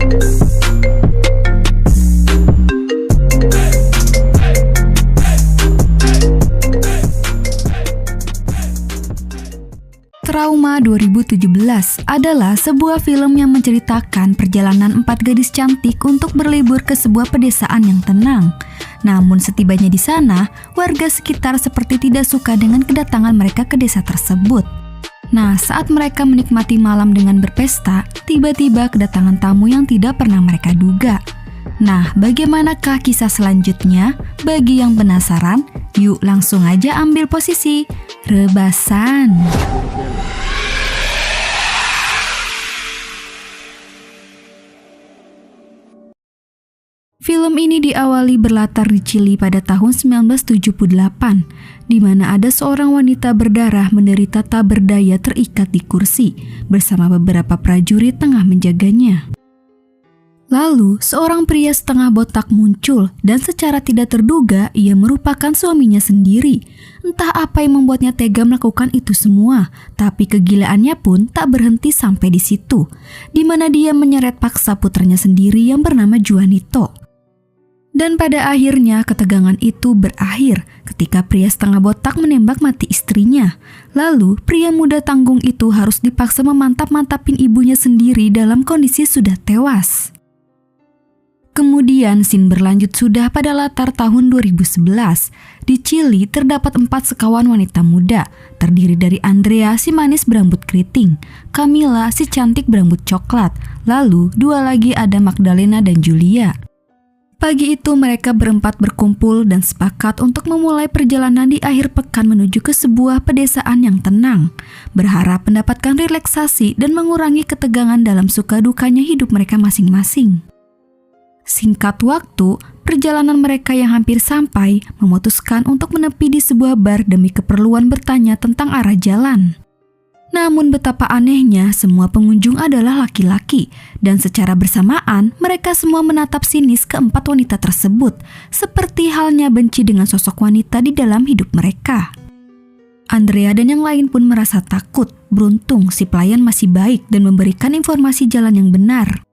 Trauma 2017 adalah sebuah film yang menceritakan perjalanan 4 gadis cantik untuk berlibur ke sebuah pedesaan yang tenang. Namun setibanya di sana, warga sekitar seperti tidak suka dengan kedatangan mereka ke desa tersebut. Nah, saat mereka menikmati malam dengan berpesta, tiba-tiba kedatangan tamu yang tidak pernah mereka duga. Nah, bagaimanakah kisah selanjutnya? Bagi yang penasaran, yuk langsung aja ambil posisi rebasan. Film ini diawali berlatar di Chili pada tahun 1978, di mana ada seorang wanita berdarah menderita tak berdaya terikat di kursi, bersama beberapa prajurit tengah menjaganya. Lalu, seorang pria setengah botak muncul dan secara tidak terduga ia merupakan suaminya sendiri. Entah apa yang membuatnya tega melakukan itu semua, tapi kegilaannya pun tak berhenti sampai di situ, di mana dia menyeret paksa putranya sendiri yang bernama Juanito. Dan pada akhirnya ketegangan itu berakhir ketika pria setengah botak menembak mati istrinya. Lalu pria muda tanggung itu harus dipaksa memantap-mantapin ibunya sendiri dalam kondisi sudah tewas. Kemudian scene berlanjut sudah pada latar tahun 2011. Di Chili terdapat 4 sekawan wanita muda, terdiri dari Andrea si manis berambut keriting, Camila si cantik berambut coklat, lalu 2 lagi ada Magdalena dan Julia. Pagi itu mereka berempat berkumpul dan sepakat untuk memulai perjalanan di akhir pekan menuju ke sebuah pedesaan yang tenang, berharap mendapatkan relaksasi dan mengurangi ketegangan dalam suka dukanya hidup mereka masing-masing. Singkat waktu, perjalanan mereka yang hampir sampai memutuskan untuk menepi di sebuah bar demi keperluan bertanya tentang arah jalan. Namun betapa anehnya semua pengunjung adalah laki-laki dan secara bersamaan mereka semua menatap sinis keempat wanita tersebut seperti halnya benci dengan sosok wanita di dalam hidup mereka. Andrea dan yang lain pun merasa takut. Beruntung si pelayan masih baik dan memberikan informasi jalan yang benar.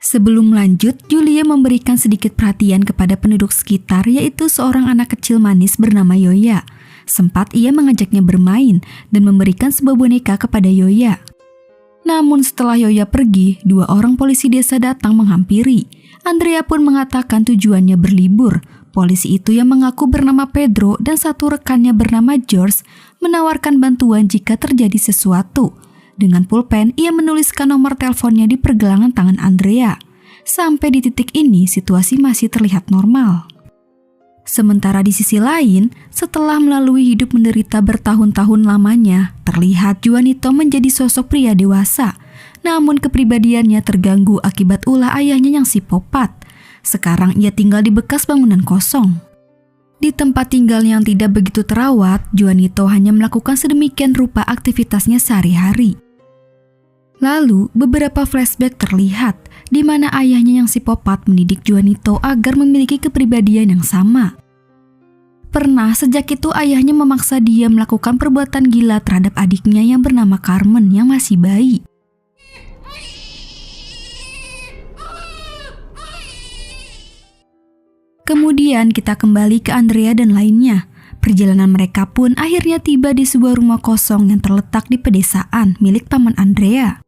Sebelum lanjut, Julia memberikan sedikit perhatian kepada penduduk sekitar, yaitu seorang anak kecil manis bernama Yoya. Sempat ia mengajaknya bermain dan memberikan sebuah boneka kepada Yoya. Namun setelah Yoya pergi, 2 orang polisi desa datang menghampiri. Andrea pun mengatakan tujuannya berlibur. Polisi itu yang mengaku bernama Pedro dan 1 rekannya bernama George menawarkan bantuan jika terjadi sesuatu. Dengan pulpen, ia menuliskan nomor teleponnya di pergelangan tangan Andrea. Sampai di titik ini, situasi masih terlihat normal. Sementara di sisi lain, setelah melalui hidup menderita bertahun-tahun lamanya, terlihat Juanito menjadi sosok pria dewasa. Namun kepribadiannya terganggu akibat ulah ayahnya yang psikopat. Sekarang ia tinggal di bekas bangunan kosong. Di tempat tinggal yang tidak begitu terawat, Juanito hanya melakukan sedemikian rupa aktivitasnya sehari-hari. Lalu, beberapa flashback terlihat di mana ayahnya yang psikopat mendidik Juanito agar memiliki kepribadian yang sama. Pernah sejak itu ayahnya memaksa dia melakukan perbuatan gila terhadap adiknya yang bernama Carmen yang masih bayi. Kemudian kita kembali ke Andrea dan lainnya. Perjalanan mereka pun akhirnya tiba di sebuah rumah kosong yang terletak di pedesaan milik paman Andrea.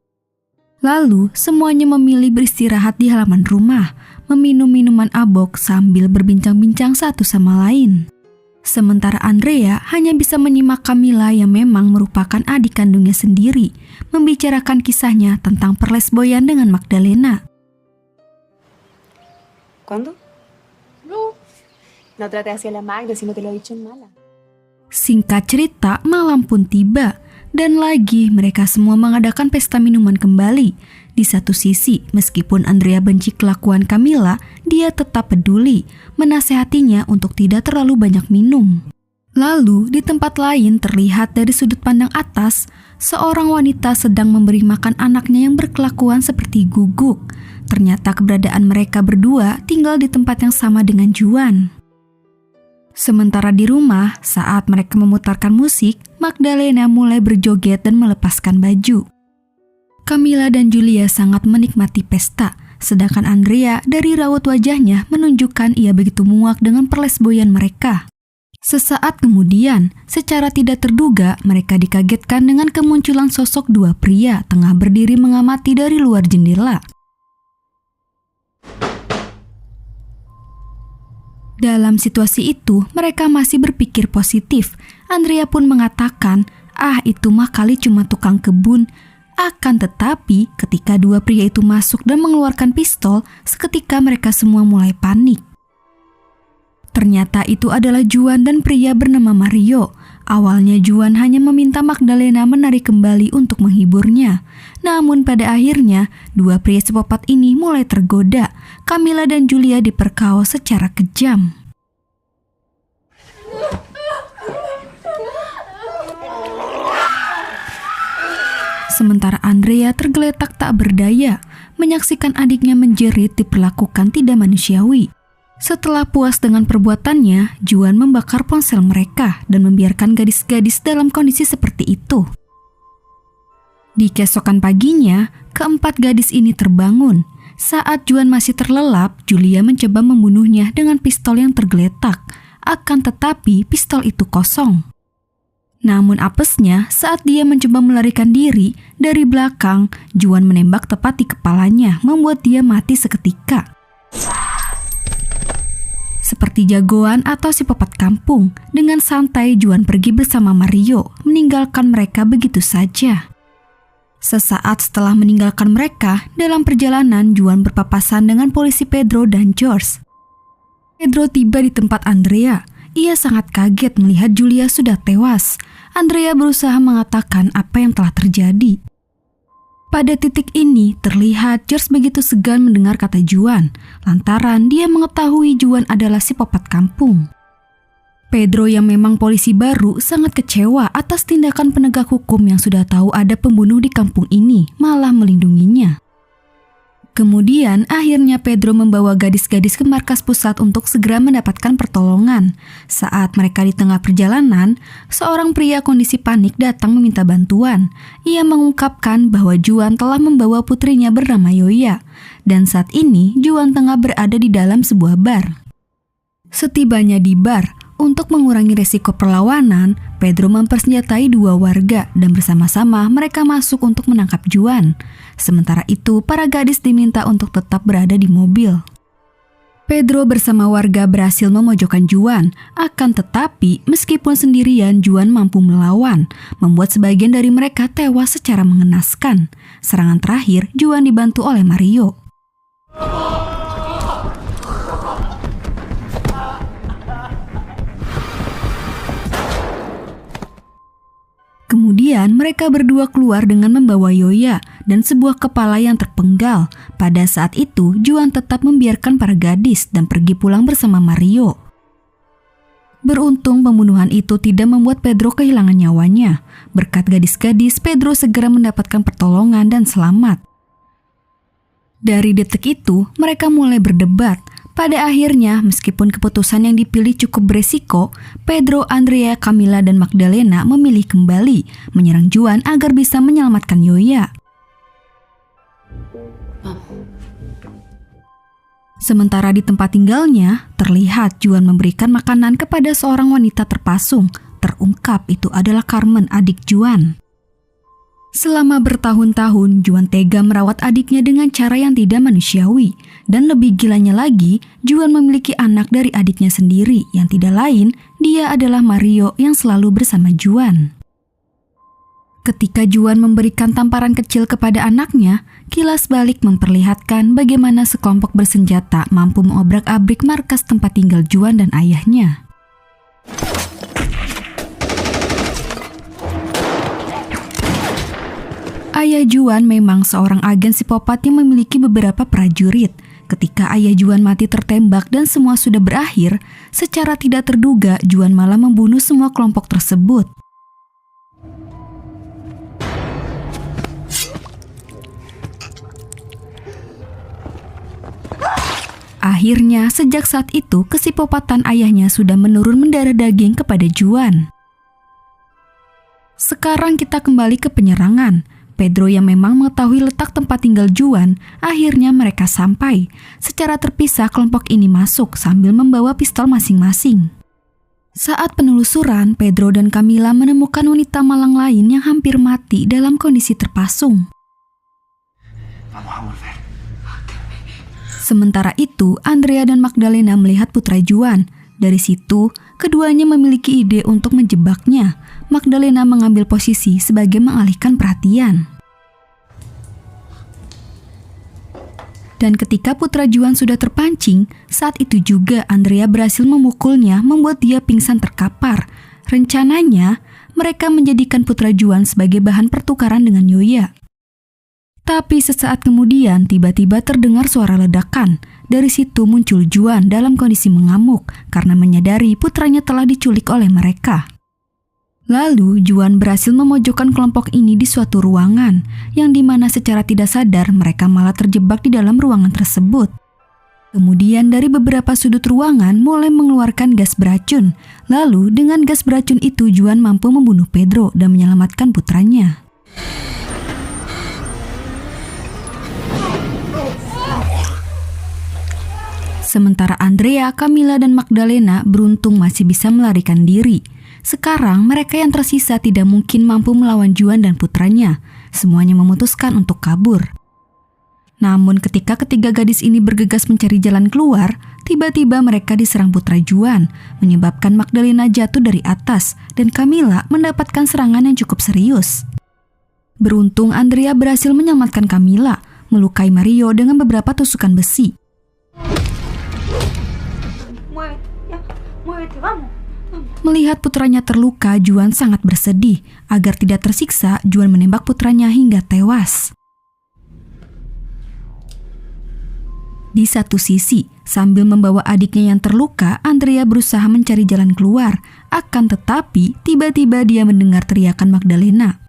Lalu, semuanya memilih beristirahat di halaman rumah, meminum minuman abok sambil berbincang-bincang satu sama lain. Sementara Andrea hanya bisa menyimak Camila yang memang merupakan adik kandungnya sendiri, membicarakan kisahnya tentang perlesboyan dengan Magdalena. ¿Cuándo? No trate así a la Magda si no te lo he dicho en mala. Singkat cerita, malam pun tiba. Dan lagi mereka semua mengadakan pesta minuman kembali. Di satu sisi, meskipun Andrea benci kelakuan Camila, dia tetap peduli, menasehatinya untuk tidak terlalu banyak minum. Lalu, di tempat lain terlihat dari sudut pandang atas, seorang wanita sedang memberi makan anaknya yang berkelakuan seperti guguk. Ternyata keberadaan mereka berdua tinggal di tempat yang sama dengan Juan. Sementara di rumah, saat mereka memutarkan musik, Magdalena mulai berjoget dan melepaskan baju. Camila dan Julia sangat menikmati pesta. Sedangkan Andrea dari raut wajahnya menunjukkan ia begitu muak dengan perlesboyan mereka. Sesaat kemudian, secara tidak terduga, mereka dikagetkan dengan kemunculan sosok dua pria tengah berdiri mengamati dari luar jendela. Dalam situasi itu, mereka masih berpikir positif. Andrea pun mengatakan, itu mah kali cuma tukang kebun. Akan tetapi, ketika dua pria itu masuk dan mengeluarkan pistol, seketika mereka semua mulai panik. Ternyata itu adalah Juan dan pria bernama Mario. Awalnya Juan hanya meminta Magdalena menarik kembali untuk menghiburnya. Namun pada akhirnya, dua pria psikopat ini mulai tergoda. Camila dan Julia diperkaos secara kejam. Sementara Andrea tergeletak tak berdaya, menyaksikan adiknya menjerit diperlakukan tidak manusiawi. Setelah puas dengan perbuatannya, Juan membakar ponsel mereka dan membiarkan gadis-gadis dalam kondisi seperti itu. Di keesokan paginya, keempat gadis ini terbangun. Saat Juan masih terlelap, Julia mencoba membunuhnya dengan pistol yang tergeletak. Akan tetapi, pistol itu kosong. Namun apesnya, saat dia mencoba melarikan diri, dari belakang, Juan menembak tepat di kepalanya, membuat dia mati seketika. Seperti jagoan atau psikopat kampung, dengan santai Juan pergi bersama Mario, meninggalkan mereka begitu saja. Sesaat setelah meninggalkan mereka, dalam perjalanan Juan berpapasan dengan polisi Pedro dan George. Pedro tiba di tempat Andrea. Ia sangat kaget melihat Julia sudah tewas. Andrea berusaha mengatakan apa yang telah terjadi. Pada titik ini, terlihat George begitu segan mendengar kata Juan, lantaran dia mengetahui Juan adalah psikopat kampung. Pedro yang memang polisi baru sangat kecewa atas tindakan penegak hukum yang sudah tahu ada pembunuh di kampung ini, malah melindunginya. Kemudian, akhirnya Pedro membawa gadis-gadis ke markas pusat untuk segera mendapatkan pertolongan. Saat mereka di tengah perjalanan, seorang pria kondisi panik datang meminta bantuan. Ia mengungkapkan bahwa Juan telah membawa putrinya bernama Yoya, dan saat ini Juan tengah berada di dalam sebuah bar. Setibanya di bar, untuk mengurangi resiko perlawanan, Pedro mempersenjatai dua warga dan bersama-sama mereka masuk untuk menangkap Juan. Sementara itu, para gadis diminta untuk tetap berada di mobil. Pedro bersama warga berhasil memojokkan Juan, akan tetapi meskipun sendirian Juan mampu melawan, membuat sebagian dari mereka tewas secara mengenaskan. Serangan terakhir, Juan dibantu oleh Mario. Kemudian mereka berdua keluar dengan membawa Yoya dan sebuah kepala yang terpenggal. Pada saat itu, Juan tetap membiarkan para gadis dan pergi pulang bersama Mario. Beruntung pembunuhan itu tidak membuat Pedro kehilangan nyawanya. Berkat gadis-gadis, Pedro segera mendapatkan pertolongan dan selamat. Dari detik itu, mereka mulai berdebat. Pada akhirnya, meskipun keputusan yang dipilih cukup beresiko, Pedro, Andrea, Camila, dan Magdalena memilih kembali menyerang Juan agar bisa menyelamatkan Yoya. Sementara di tempat tinggalnya, terlihat Juan memberikan makanan kepada seorang wanita terpasung. Terungkap itu adalah Carmen, adik Juan. Selama bertahun-tahun, Juan tega merawat adiknya dengan cara yang tidak manusiawi. Dan lebih gilanya lagi, Juan memiliki anak dari adiknya sendiri yang tidak lain, dia adalah Mario yang selalu bersama Juan. Ketika Juan memberikan tamparan kecil kepada anaknya, kilas balik memperlihatkan bagaimana sekelompok bersenjata mampu mengobrak-abrik markas tempat tinggal Juan dan ayahnya. Ayah Juan memang seorang agen psikopat yang memiliki beberapa prajurit. Ketika ayah Juan mati tertembak dan semua sudah berakhir, secara tidak terduga Juan malah membunuh semua kelompok tersebut. Akhirnya, sejak saat itu, kesipopatan ayahnya sudah menurun mendarah daging kepada Juan. Sekarang kita kembali ke penyerangan. Pedro yang memang mengetahui letak tempat tinggal Juan, akhirnya mereka sampai. Secara terpisah kelompok ini masuk sambil membawa pistol masing-masing. Saat penelusuran, Pedro dan Camila menemukan wanita malang lain yang hampir mati dalam kondisi terpasung. Sementara itu, Andrea dan Magdalena melihat putra Juan. Dari situ, keduanya memiliki ide untuk menjebaknya. Magdalena mengambil posisi sebagai mengalihkan perhatian. Dan ketika putra Juan sudah terpancing, saat itu juga Andrea berhasil memukulnya membuat dia pingsan terkapar. Rencananya, mereka menjadikan putra Juan sebagai bahan pertukaran dengan Yoya. Tapi sesaat kemudian tiba-tiba terdengar suara ledakan. Dari situ muncul Juan dalam kondisi mengamuk karena menyadari putranya telah diculik oleh mereka. Lalu Juan berhasil memojokkan kelompok ini di suatu ruangan, yang dimana secara tidak sadar mereka malah terjebak di dalam ruangan tersebut. Kemudian dari beberapa sudut ruangan mulai mengeluarkan gas beracun. Lalu dengan gas beracun itu Juan mampu membunuh Pedro dan menyelamatkan putranya. Sementara Andrea, Camila, dan Magdalena beruntung masih bisa melarikan diri. Sekarang mereka yang tersisa tidak mungkin mampu melawan Juan dan putranya. Semuanya memutuskan untuk kabur. Namun ketika ketiga gadis ini bergegas mencari jalan keluar, tiba-tiba mereka diserang putra Juan, menyebabkan Magdalena jatuh dari atas dan Camila mendapatkan serangan yang cukup serius. Beruntung Andrea berhasil menyelamatkan Camila, melukai Mario dengan beberapa tusukan besi. Melihat putranya terluka, Juan sangat bersedih. Agar tidak tersiksa, Juan menembak putranya hingga tewas. Di satu sisi, sambil membawa adiknya yang terluka, Andrea berusaha mencari jalan keluar. Akan tetapi, tiba-tiba dia mendengar teriakan Magdalena.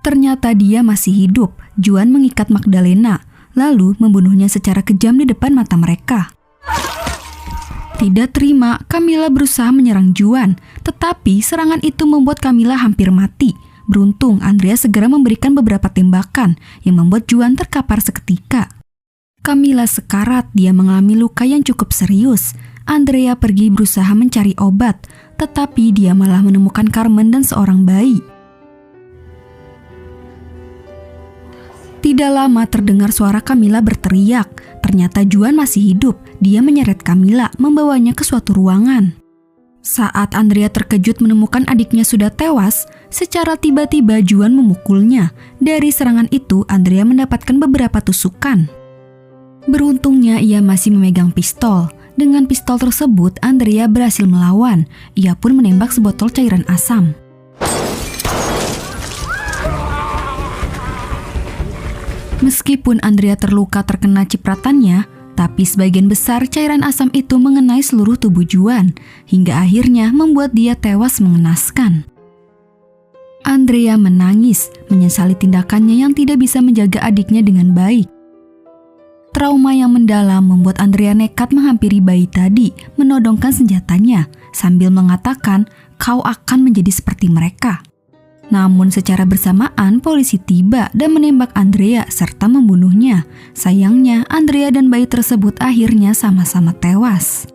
Ternyata dia masih hidup. Juan mengikat Magdalena, lalu membunuhnya secara kejam di depan mata mereka. Tidak terima, Camila berusaha menyerang Juan, tetapi serangan itu membuat Camila hampir mati. Beruntung, Andrea segera memberikan beberapa tembakan yang membuat Juan terkapar seketika. Camila sekarat, dia mengalami luka yang cukup serius. Andrea pergi berusaha mencari obat, tetapi dia malah menemukan Carmen dan seorang bayi. Tidak lama terdengar suara Camila berteriak. Ternyata Juan masih hidup. Dia menyeret Camila, membawanya ke suatu ruangan. Saat Andrea terkejut menemukan adiknya sudah tewas, secara tiba-tiba Juan memukulnya. Dari serangan itu, Andrea mendapatkan beberapa tusukan. Beruntungnya ia masih memegang pistol. Dengan pistol tersebut, Andrea berhasil melawan. Ia pun menembak sebotol cairan asam. Meskipun Andrea terluka terkena cipratannya, tapi sebagian besar cairan asam itu mengenai seluruh tubuh Juan, hingga akhirnya membuat dia tewas mengenaskan. Andrea menangis, menyesali tindakannya yang tidak bisa menjaga adiknya dengan baik. Trauma yang mendalam membuat Andrea nekat menghampiri bayi tadi, menodongkan senjatanya, sambil mengatakan, "Kau akan menjadi seperti mereka." Namun secara bersamaan polisi tiba dan menembak Andrea serta membunuhnya. Sayangnya Andrea dan bayi tersebut akhirnya sama-sama tewas.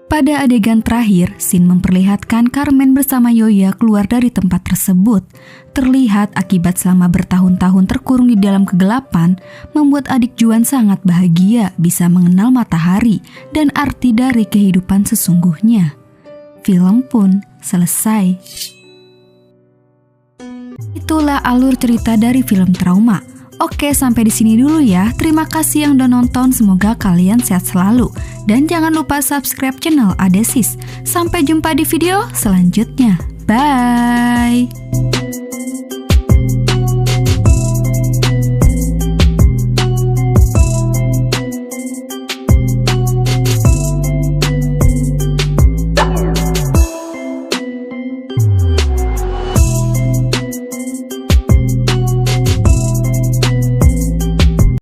Pada adegan terakhir, scene memperlihatkan Carmen bersama Yoya keluar dari tempat tersebut. Terlihat akibat selama bertahun-tahun terkurung di dalam kegelapan, membuat adik Juan sangat bahagia bisa mengenal matahari dan arti dari kehidupan sesungguhnya. Film pun selesai. Itulah alur cerita dari film Trauma. Oke, sampai di sini dulu ya. Terima kasih yang udah nonton. Semoga kalian sehat selalu. Dan jangan lupa subscribe channel Adesis. Sampai jumpa di video selanjutnya. Bye!